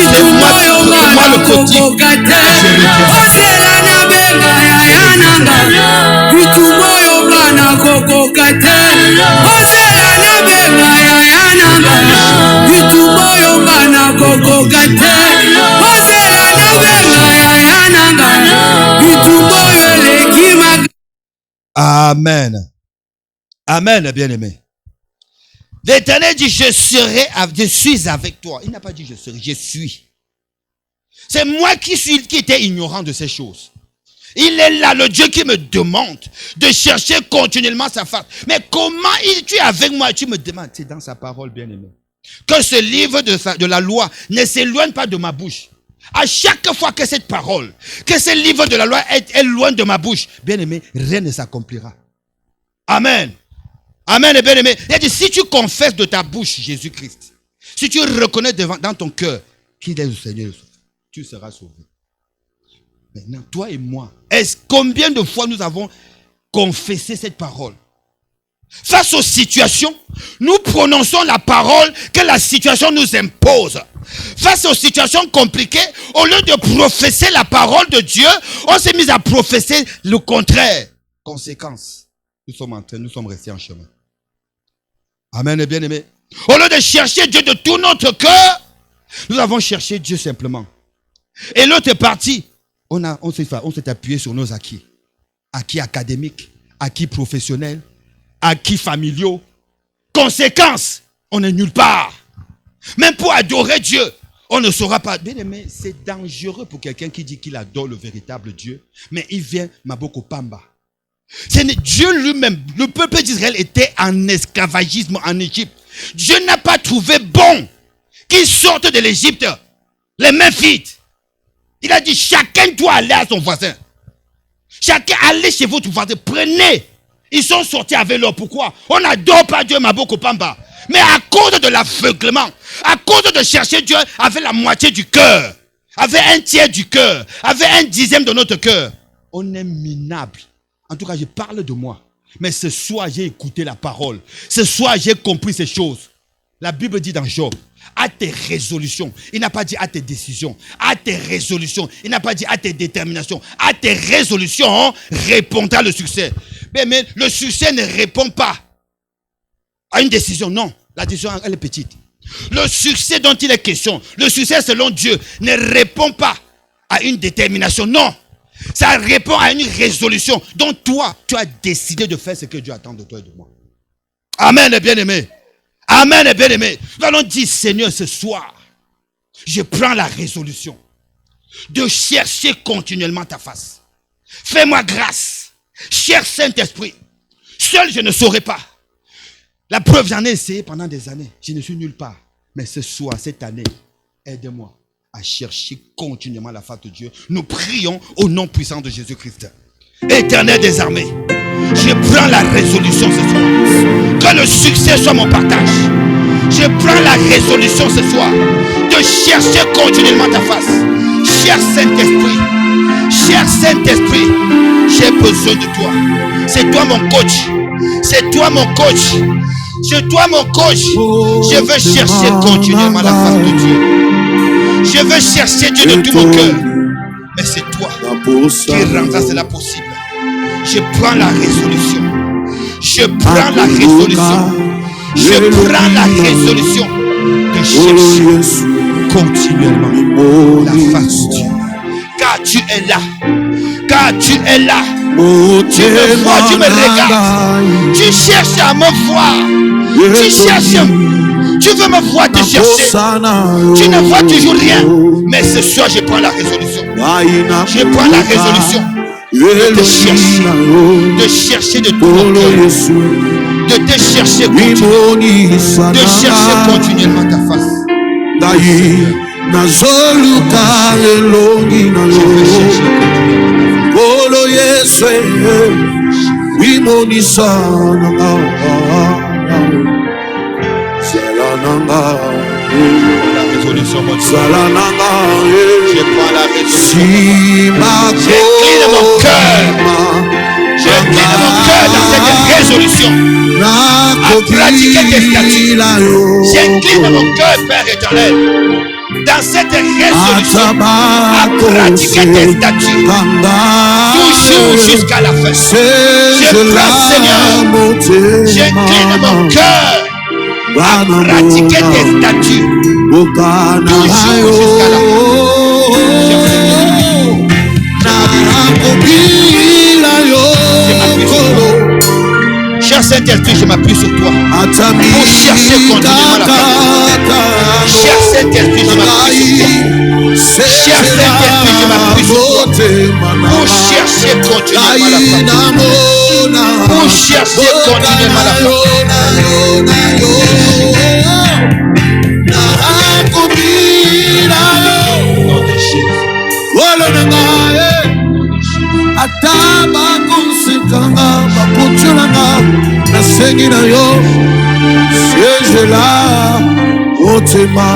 C'est moi le fautif. Amen. Amen, bien-aimé. L'Éternel dit, je suis avec toi. Il n'a pas dit je serai, je suis. C'est moi qui étais ignorant de ces choses. Il est là, le Dieu qui me demande de chercher continuellement sa face. Mais comment tu es avec moi? Tu me demandes, c'est dans sa parole, bien-aimé. Que ce livre de la loi ne s'éloigne pas de ma bouche. À chaque fois que cette parole, que ce livre de la loi est loin de ma bouche, bien-aimé, rien ne s'accomplira. Amen. Amen, bien-aimé. Il a dit, si tu confesses de ta bouche Jésus-Christ, si tu reconnais dans ton cœur qu'il est le Seigneur, tu seras sauvé. Maintenant, toi et moi, combien de fois nous avons confessé cette parole? Face aux situations, nous prononçons la parole que la situation nous impose. Face aux situations compliquées, au lieu de professer la parole de Dieu, on s'est mis à professer le contraire. Conséquence, nous sommes restés en chemin. Amen, bien-aimé. Au lieu de chercher Dieu de tout notre cœur, nous avons cherché Dieu simplement. Et l'autre est parti. On s'est appuyé sur nos acquis. Acquis académiques, acquis professionnels, acquis familiaux. Conséquence, on n'est nulle part. Même pour adorer Dieu, on ne saura pas. Bien aimé, c'est dangereux pour quelqu'un qui dit qu'il adore le véritable Dieu, mais il vient Maboko Pamba. Dieu lui-même, le peuple d'Israël était en esclavagisme en Égypte. Dieu n'a pas trouvé bon qu'ils sortent de l'Égypte les mains vides. Il a dit, chacun doit aller à son voisin. Chacun allez chez votre voisin, prenez. Ils sont sortis avec l'or. Pourquoi? On n'adore pas Dieu Maboko Pamba. Mais à cause de l'aveuglement, à cause de chercher Dieu avec la moitié du cœur, avec un tiers du cœur, avec un dixième de notre cœur, on est minable. En tout cas, je parle de moi. Mais ce soir, j'ai écouté la parole. Ce soir, j'ai compris ces choses. La Bible dit dans Job, à tes résolutions. Il n'a pas dit à tes décisions. À tes résolutions. Il n'a pas dit à tes déterminations. À tes résolutions répondra le succès. Mais le succès ne répond pas à une décision. Non, la décision, elle est petite. Le succès dont il est question, le succès selon Dieu, ne répond pas à une détermination. Non, ça répond à une résolution. Donc toi, tu as décidé de faire ce que Dieu attend de toi et de moi. Amen, bien-aimé. Amen, bien-aimé. Nous allons dire, Seigneur, ce soir, je prends la résolution de chercher continuellement ta face. Fais-moi grâce. Cher Saint-Esprit, seul je ne saurais pas. La preuve, j'en ai essayé pendant des années. Je ne suis nulle part. Mais ce soir, cette année, aide-moi à chercher continuellement la face de Dieu. Nous prions au nom puissant de Jésus-Christ. Éternel des armées, Je prends la résolution ce soir. Que le succès soit mon partage. Je prends la résolution ce soir de chercher continuellement ta face. Cher Saint-Esprit, j'ai besoin de toi. C'est toi mon coach. C'est toi mon coach. C'est toi mon coach. Je veux chercher continuellement la face de Dieu. Je veux chercher Dieu de tout mon cœur. Mais c'est toi qui rendra cela possible. Je prends la résolution. Je prends la résolution. Je prends la résolution de chercher continuellement la face de Dieu. Car tu es là. Car tu es là. Tu me vois, tu me regardes. Tu cherches à me voir. Tu cherches. Tu veux me voir te chercher. Tu ne vois toujours rien. Mais ce soir, je prends la résolution. Je prends la résolution de te chercher. De chercher de tout mon cœur. De te chercher continuellement. De chercher continuellement ta face. Je veux chercher la résolution, mon Dieu. Je prends la résolution. J'incline mon cœur. J'incline mon cœur dans cette résolution à pratiquer tes statuts. J'incline mon cœur, Père éternel, dans cette résolution à pratiquer tes statuts toujours jusqu'à la fin. Je prends, Seigneur, j'incline mon cœur à pratiquer tes statuts toujours jusqu'à la fin. Cher Saint-Esprit, je m'appuie sur toi pour chercher continuellement la face. Cher Saint-Esprit, je m'appuie sur toi. Cher Saint-Esprit, je m'appuie sur toi pour chercher continuellement la face. Pour chercher continuellement la face. Ataba konsekanga bakutulanga nasengi na yo siège-là otema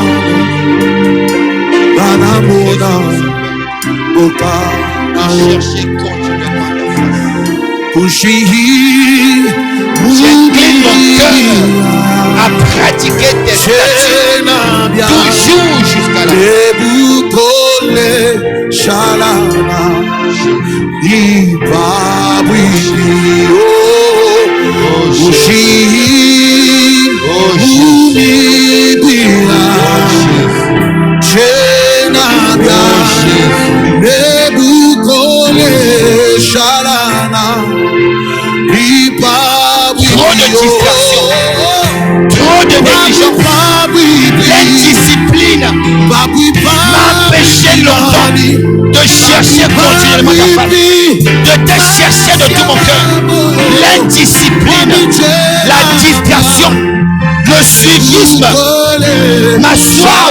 banamona boka na yo kushihi j'incline mon cœur à pratiquer tes statuts toujours jusqu'à la fin. Shalala Ibabwi Ushi Unibia Chenabia Nebukole Shalana Ibabwi. Trop de distraction, trop de négligence. L'indiscipline m'a empêché longtemps de chercher continuellement ta face, de te chercher de tout mon cœur. L'indiscipline, la distraction, le suivisme m'assoit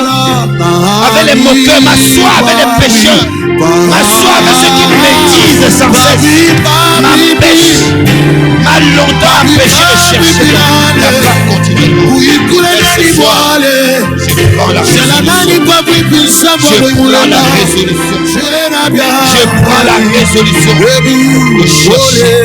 avec les moqueurs, m'assoit avec les pécheurs, m'assoit avec ceux qui médisent sans cesse, m'empêche, m'a longtemps empêché de chercher la face continuellement. Je prends la résolution. Je prends la résolution de chercher.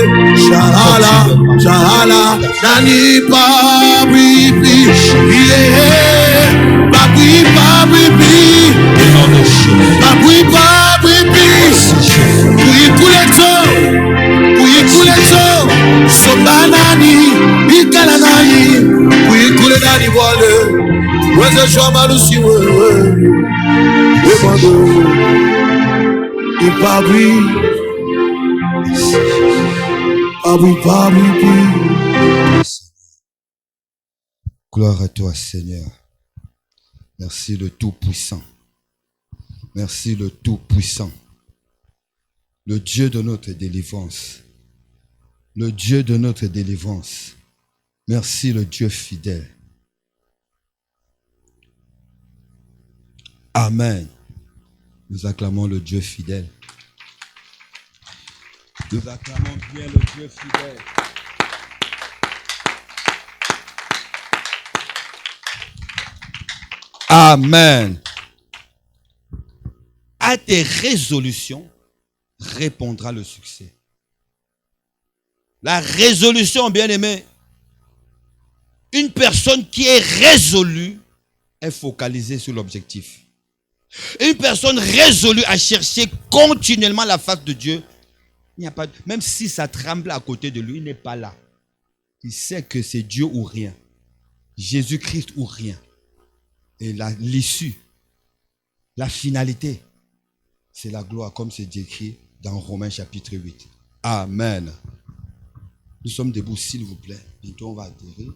Gloire à toi, Seigneur. Merci le Tout-Puissant. Merci le Tout-Puissant. Le Dieu de notre délivrance. Le Dieu de notre délivrance. Merci le Dieu fidèle. Amen. Nous acclamons le Dieu fidèle. Nous acclamons bien le Dieu fidèle. Amen. À tes résolutions répondra le succès. La résolution, bien-aimé, une personne qui est résolue est focalisée sur l'objectif. Une personne résolue à chercher continuellement la face de Dieu, il n'y a pas, même si ça tremble à côté de lui, il n'est pas là. Il sait que c'est Dieu ou rien. Jésus-Christ ou rien. Et l'issue, la finalité, c'est la gloire, comme c'est écrit dans Romains chapitre 8. Amen. Nous sommes debout, s'il vous plaît. Bientôt, on va atterrir.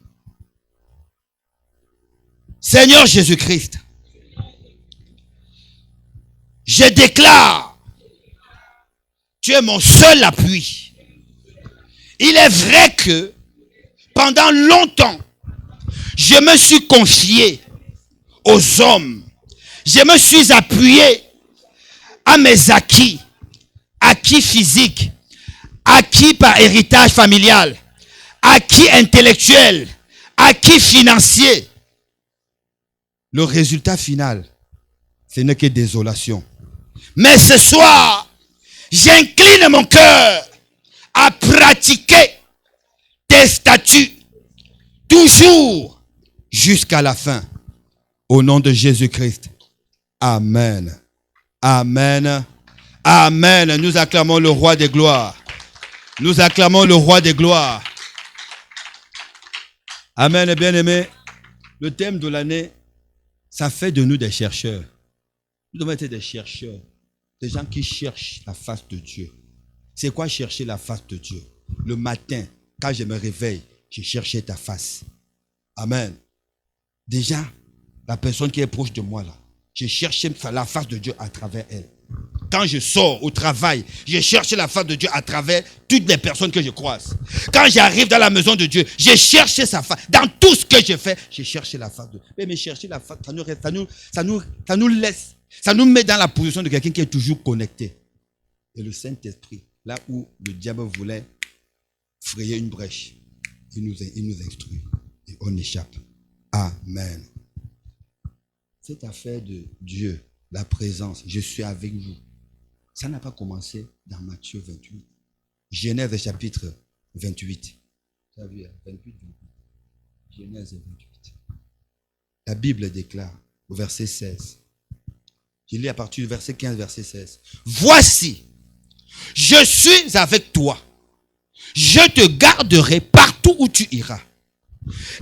Seigneur Jésus-Christ, je déclare, tu es mon seul appui. Il est vrai que pendant longtemps, je me suis confié aux hommes. Je me suis appuyé à mes acquis physiques, acquis par héritage familial, acquis intellectuel, acquis financier. Le résultat final, ce n'est que désolation. Mais ce soir, j'incline mon cœur à pratiquer tes statuts, toujours jusqu'à la fin. Au nom de Jésus-Christ. Amen. Amen. Amen. Nous acclamons le roi des gloires. Nous acclamons le roi des gloires. Amen, bien-aimés. Le thème de l'année, ça fait de nous des chercheurs. Nous devons être des chercheurs. Des gens qui cherchent la face de Dieu. C'est quoi chercher la face de Dieu? Le matin, quand je me réveille, je cherchais ta face. Amen. Déjà, la personne qui est proche de moi là, je cherchais la face de Dieu à travers elle. Quand je sors au travail, je cherche la face de Dieu à travers toutes les personnes que je croise. Quand j'arrive dans la maison de Dieu, je cherche sa face. Dans tout ce que je fais, je cherche la face de Dieu. Mais chercher la face, ça nous laisse, ça nous met dans la position de quelqu'un qui est toujours connecté. Et le Saint-Esprit, là où le diable voulait frayer une brèche, il nous instruit. Et on échappe. Amen. Cette affaire de Dieu, la présence, je suis avec vous, ça n'a pas commencé dans Matthieu 28. Genèse chapitre 28. Tu as vu, 28. Genèse 28. La Bible déclare au verset 16. Je lis à partir du verset 15, verset 16. Voici, je suis avec toi. Je te garderai partout où tu iras.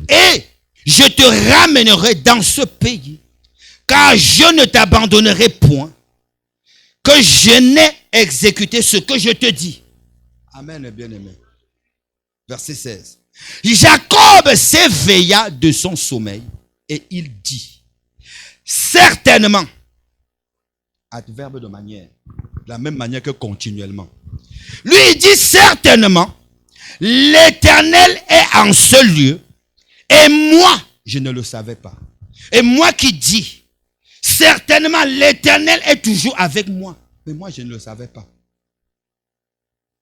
Et je te ramènerai dans ce pays, car je ne t'abandonnerai point, que je n'ai exécuté ce que je te dis. Amen, bien-aimé. Verset 16. Jacob s'éveilla de son sommeil et il dit, certainement, adverbe de manière, de la même manière que continuellement. Lui, il dit certainement, l'Éternel est en ce lieu et moi, je ne le savais pas. Et moi qui dis, certainement l'Éternel est toujours avec moi. Mais moi, je ne le savais pas.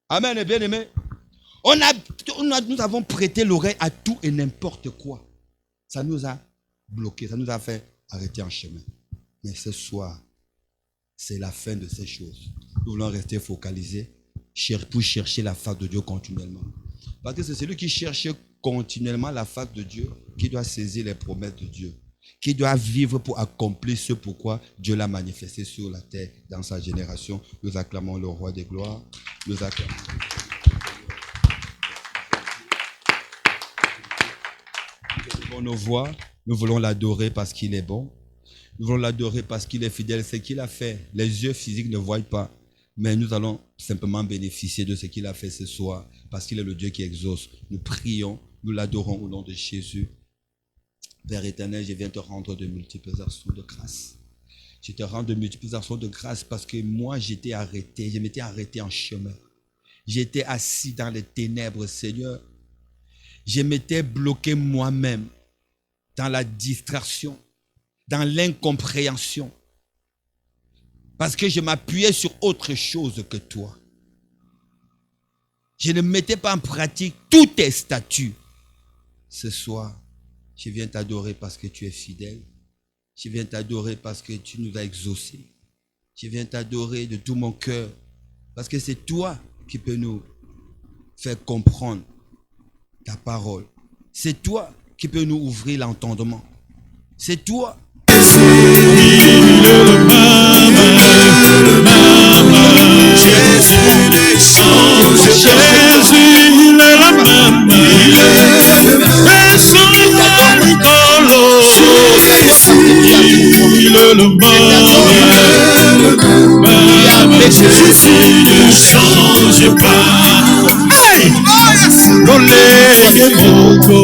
Amen, bien-aimé. Nous avons prêté l'oreille à tout et n'importe quoi. Ça nous a bloqués, ça nous a fait arrêter en chemin. Mais ce soir, c'est la fin de ces choses. Nous voulons rester focalisés pour chercher la face de Dieu continuellement. Parce que c'est celui qui cherche continuellement la face de Dieu qui doit saisir les promesses de Dieu, qui doit vivre pour accomplir ce pourquoi Dieu l'a manifesté sur la terre dans sa génération. Nous acclamons le roi des gloires. Nous acclamons. Nous levons nos voix. Nous voulons l'adorer parce qu'il est bon. Nous voulons l'adorer parce qu'il est fidèle. Ce qu'il a fait, les yeux physiques ne voient pas. Mais nous allons simplement bénéficier de ce qu'il a fait ce soir parce qu'il est le Dieu qui exauce. Nous prions, nous l'adorons au nom de Jésus. Père éternel, je viens te rendre de multiples actions de grâce. Je te rends de multiples actions de grâce parce que moi, j'étais arrêté. Je m'étais arrêté en chemin. J'étais assis dans les ténèbres, Seigneur. Je m'étais bloqué moi-même dans la distraction, dans l'incompréhension. Parce que je m'appuyais sur autre chose que toi. Je ne mettais pas en pratique tous tes statuts. Ce soir, je viens t'adorer parce que tu es fidèle. Je viens t'adorer parce que tu nous as exaucés. Je viens t'adorer de tout mon cœur parce que c'est toi qui peux nous faire comprendre ta parole. C'est toi qui peux nous ouvrir l'entendement. C'est toi.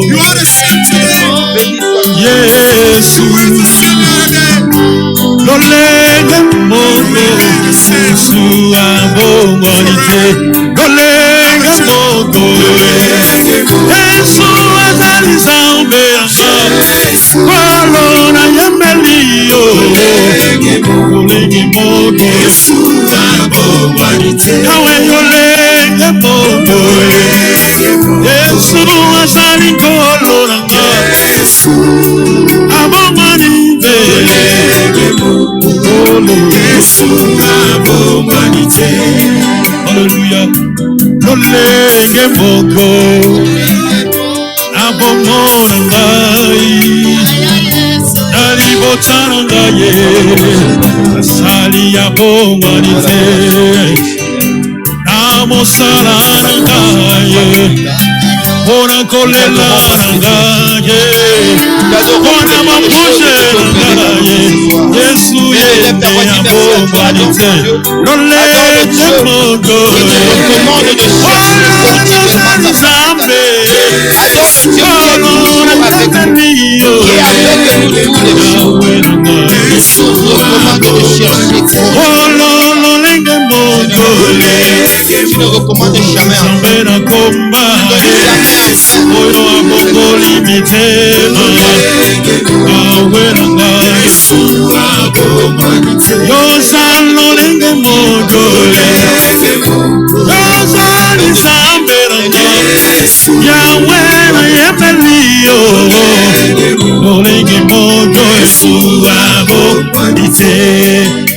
You are the same today. Yes, Lolega mogo, Yesu abongonite. Lolega mogo, Yesu azalizambe anga. Kolona yamelio, Lolega mogo, Yesu abongonite. Kawe lolega mogo, Yesu azalikolona anga. Abongonite. Hallelujah. Lolenge moko abomona ngai alibotana ngai asali abonganite namosala ngai Ora kolela ngai Ora mapuje ngai Yesu yende abonganite Lolenge moko Commande de chercher Zambe tu ne recommandes jamais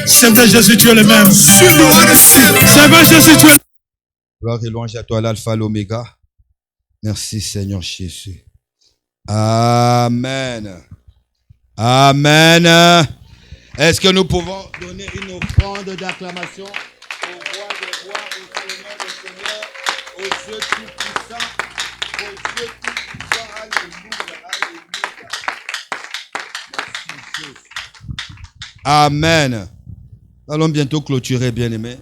C'est vrai Jésus, tu es le même. C'est vrai Jésus, tu es le même. Gloire et louange à toi, l'alpha, l'oméga. Merci Seigneur Jésus. Amen. Amen. Est-ce que nous pouvons donner une offrande d'acclamation au roi des rois, au Seigneur des seigneurs, au Dieu tout-puissant, au Dieu tout-puissant. Alléluia, alléluia. Merci Jésus. Amen. Nous allons bientôt clôturer, bien-aimés.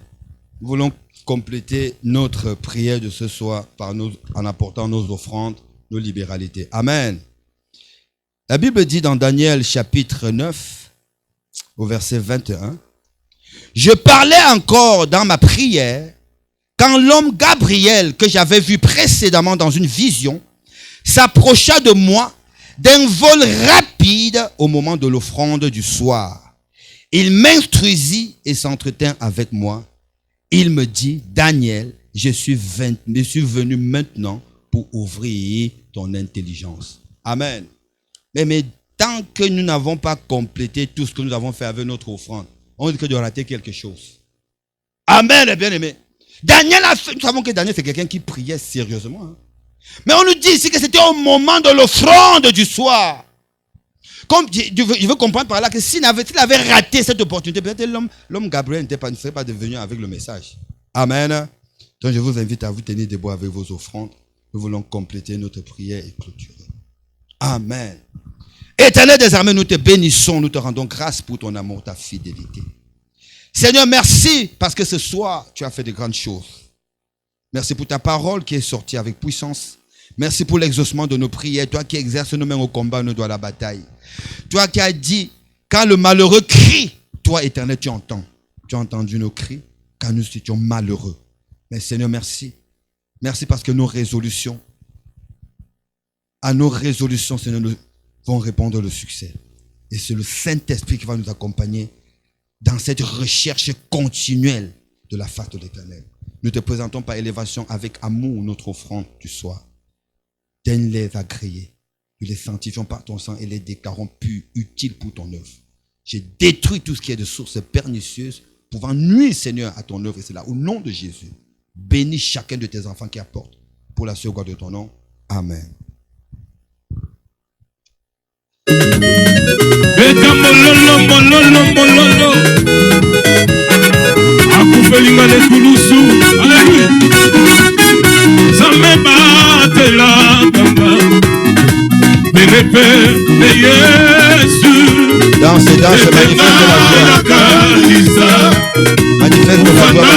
Nous voulons compléter notre prière de ce soir en apportant nos offrandes, nos libéralités. Amen. La Bible dit dans Daniel chapitre 9, au verset 21, « Je parlais encore dans ma prière quand l'homme Gabriel que j'avais vu précédemment dans une vision s'approcha de moi d'un vol rapide au moment de l'offrande du soir. Il m'instruisit et s'entretint avec moi. Il me dit, Daniel, je suis venu maintenant pour ouvrir ton intelligence. » Amen. Mais tant que nous n'avons pas complété tout ce que nous avons fait avec notre offrande, on risque de rater quelque chose. Amen, bien aimé. Daniel a fait, nous savons que Daniel c'est quelqu'un qui priait sérieusement. Hein. Mais on nous dit ici que c'était au moment de l'offrande du soir. Comme je veux comprendre par là que s'il avait raté cette opportunité, peut-être l'homme Gabriel ne serait pas devenu avec le message. Amen. Donc je vous invite à vous tenir debout avec vos offrandes. Nous voulons compléter notre prière et clôturer. Amen. Éternel des armées, nous te bénissons, nous te rendons grâce pour ton amour, ta fidélité. Seigneur, merci parce que ce soir, tu as fait de grandes choses. Merci pour ta parole qui est sortie avec puissance. Merci pour l'exaucement de nos prières. Toi qui exerces nos mains au combat, nous dois à la bataille. Toi qui as dit, quand le malheureux crie, toi, Éternel, tu entends. Tu as entendu nos cris quand nous étions malheureux. Mais Seigneur, merci. Merci parce que nos résolutions, Seigneur, nous vont répondre le succès. Et c'est le Saint-Esprit qui va nous accompagner dans cette recherche continuelle de la face de l'Éternel. nous te présentons par élévation avec amour notre offrande du soir. Daigne-les agréer. Nous les sanctifions par ton sang et les déclarons purs, utiles pour ton œuvre. J'ai détruit tout ce qui est de sources pernicieuses pouvant nuire, Seigneur, à ton œuvre. Et c'est là, au nom de Jésus, bénis chacun de tes enfants qui apportent pour la seule gloire de ton nom. Amen. Danse, manifeste la joie. Manifeste la joie,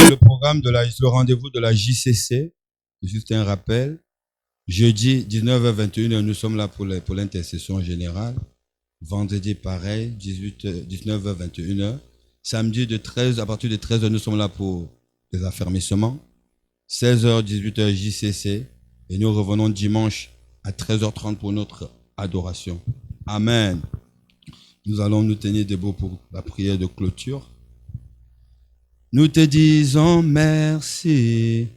le programme le rendez-vous de la JCC, juste un rappel. Jeudi 19h21, nous sommes là pour l'intercession générale. Vendredi pareil, 19h21. Samedi à partir de 13h, nous sommes là pour les affermissements. 16h, 18h JCC. Et nous revenons dimanche à 13h30 pour notre adoration. Amen. Nous allons nous tenir debout pour la prière de clôture. Nous te disons merci.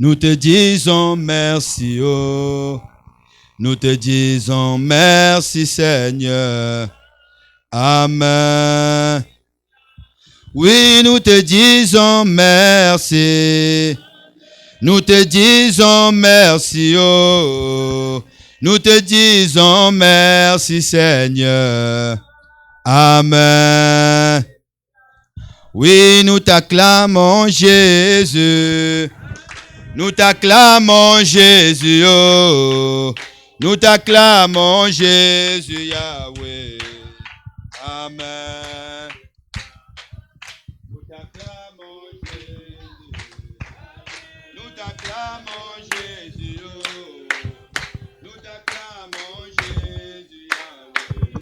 Nous te disons merci, oh. Nous te disons merci, Seigneur. Amen. Oui, nous te disons merci. Nous te disons merci, oh. Nous te disons merci, Seigneur. Amen. Oui, nous t'acclamons, Jésus. Nous t'acclamons, Jésus, oh. Nous t'acclamons, Jésus, Yahweh. Amen. Nous t'acclamons, Jésus. Nous t'acclamons, Jésus, oh. Nous t'acclamons, Jésus, Yahweh.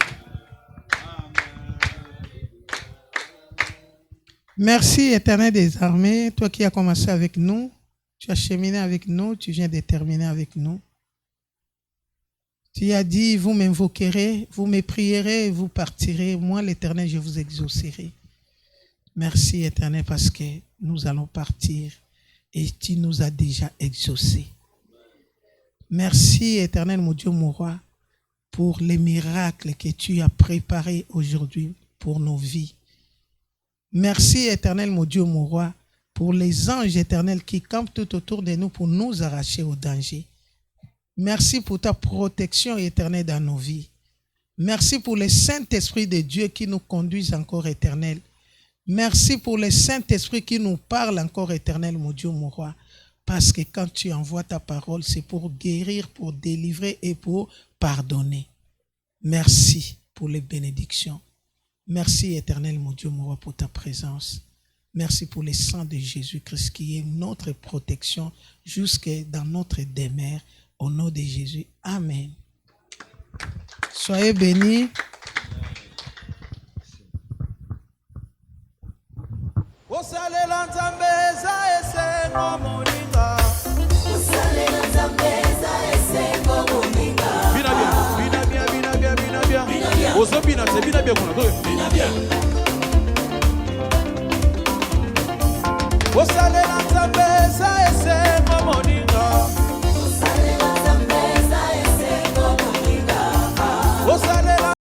Amen. Merci, Éternel des armées, toi qui as commencé avec nous. Tu as cheminé avec nous, tu viens de terminer avec nous. Tu as dit, vous m'invoquerez, vous me prierez, vous partirez. Moi, l'Éternel, je vous exaucerai. Merci, Éternel, parce que nous allons partir et tu nous as déjà exaucés. Merci, Éternel, mon Dieu, mon roi, pour les miracles que tu as préparés aujourd'hui pour nos vies. Merci, Éternel, mon Dieu, mon roi, pour les anges éternels qui campent tout autour de nous pour nous arracher au danger. Merci pour ta protection éternelle dans nos vies. Merci pour le Saint-Esprit de Dieu qui nous conduit encore éternel. Merci pour le Saint-Esprit qui nous parle encore éternel, mon Dieu, mon roi. Parce que quand tu envoies ta parole, c'est pour guérir, pour délivrer et pour pardonner. Merci pour les bénédictions. Merci éternel, mon Dieu, mon roi, pour ta présence. Merci pour le sang de Jésus-Christ qui est notre protection jusque dans notre demeure. Au nom de Jésus. Amen. Soyez bénis. Osalela nzambe za esengo moninga